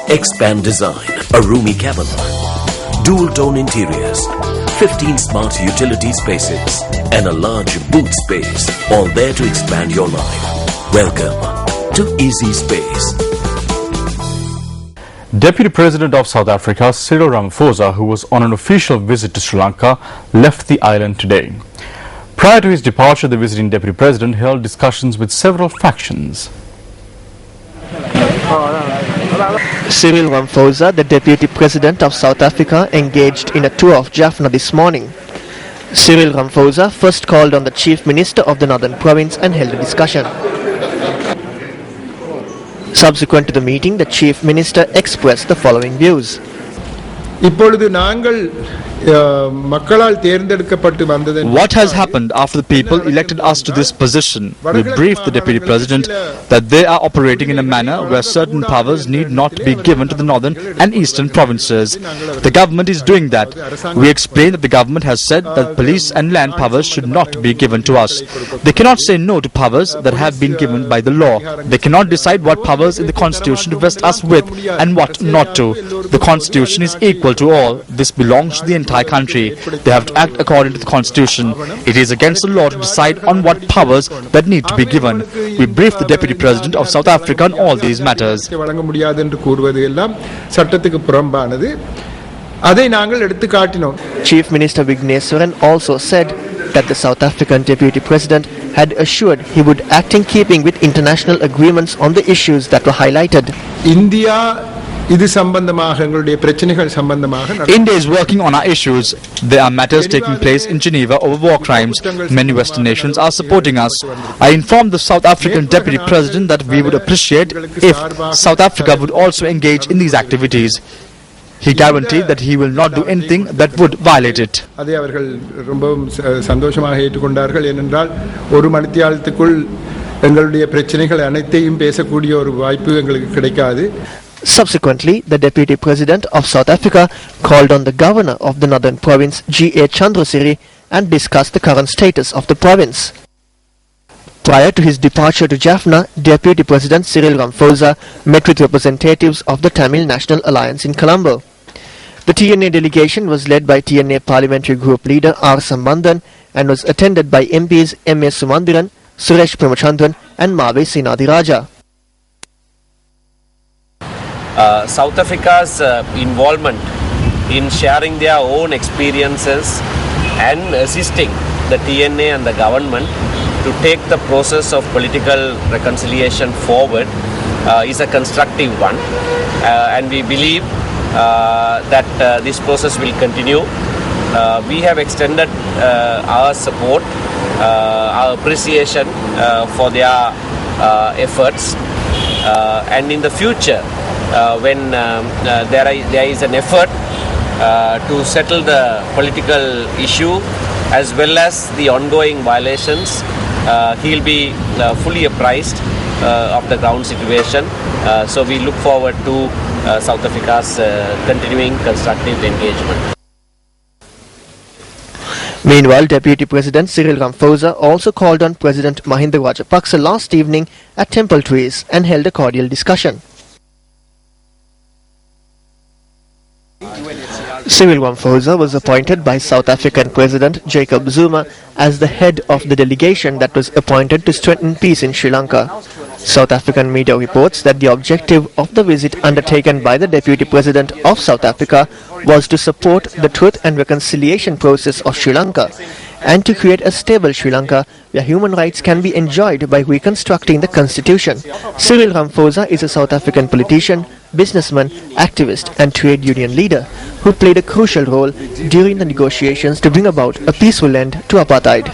Expand design, a roomy cabin, dual-tone interiors, 15 smart utility spaces, and a large boot space, all there to expand your life. Welcome to Easy Space. Deputy President of South Africa, Cyril Ramaphosa, who was on an official visit to Sri Lanka, left the island today. Prior to his departure, the visiting Deputy President held discussions with several factions. Cyril Ramaphosa, the Deputy President of South Africa, engaged in a tour of Jaffna this morning. Cyril Ramaphosa first called on the Chief Minister of the Northern Province and held a discussion. Subsequent to the meeting, the Chief Minister expressed the following views. What has happened after the people elected us to this position? We briefed the Deputy President that they are operating in a manner where certain powers need not be given to the northern and eastern provinces. The government is doing that. We explained that the government has said that police and land powers should not be given to us. They cannot say no to powers that have been given by the law. They cannot decide what powers in the constitution to vest us with and what not to. The constitution is equal to all. This belongs to the entire country. They have to act according to the constitution. It is against the law to decide on what powers that need to be given. We briefed the Deputy President of South Africa on all these matters. Chief Minister Vigneswaran also said that the South African Deputy President had assured he would act in keeping with international agreements on the issues that were highlighted. India is working on our issues. There are matters taking place in Geneva over war crimes. Many Western nations are supporting us. I informed the South African Deputy President that we would appreciate if South Africa would also engage in these activities. He guaranteed that he will not do anything that would violate it. Subsequently, the Deputy President of South Africa called on the Governor of the Northern Province, G.A. Chandrasiri, and discussed the current status of the province. Prior to his departure to Jaffna, Deputy President Cyril Ramaphosa met with representatives of the Tamil National Alliance in Colombo. The TNA delegation was led by TNA Parliamentary Group Leader R. Sambandhan and was attended by MPs M.A. Sumandiran, Suresh Premachandran and Mave Sinadiraja. South Africa's involvement in sharing their own experiences and assisting the TNA and the government to take the process of political reconciliation forward is a constructive one, and we believe that this process will continue. We have extended our support, our appreciation for their efforts, and in the future, when there is an effort to settle the political issue as well as the ongoing violations, he will be fully apprised of the ground situation. So we look forward to South Africa's continuing constructive engagement. Meanwhile, Deputy President Cyril Ramaphosa also called on President Mahinda Rajapaksa last evening at Temple Trees and held a cordial discussion. Cyril Ramaphosa was appointed by South African President Jacob Zuma as the head of the delegation that was appointed to strengthen peace in Sri Lanka. South African media reports that the objective of the visit undertaken by the Deputy President of South Africa was to support the truth and reconciliation process of Sri Lanka and to create a stable Sri Lanka where human rights can be enjoyed by reconstructing the constitution. Cyril Ramaphosa is a South African politician, businessman, activist and trade union leader who played a crucial role during the negotiations to bring about a peaceful end to apartheid.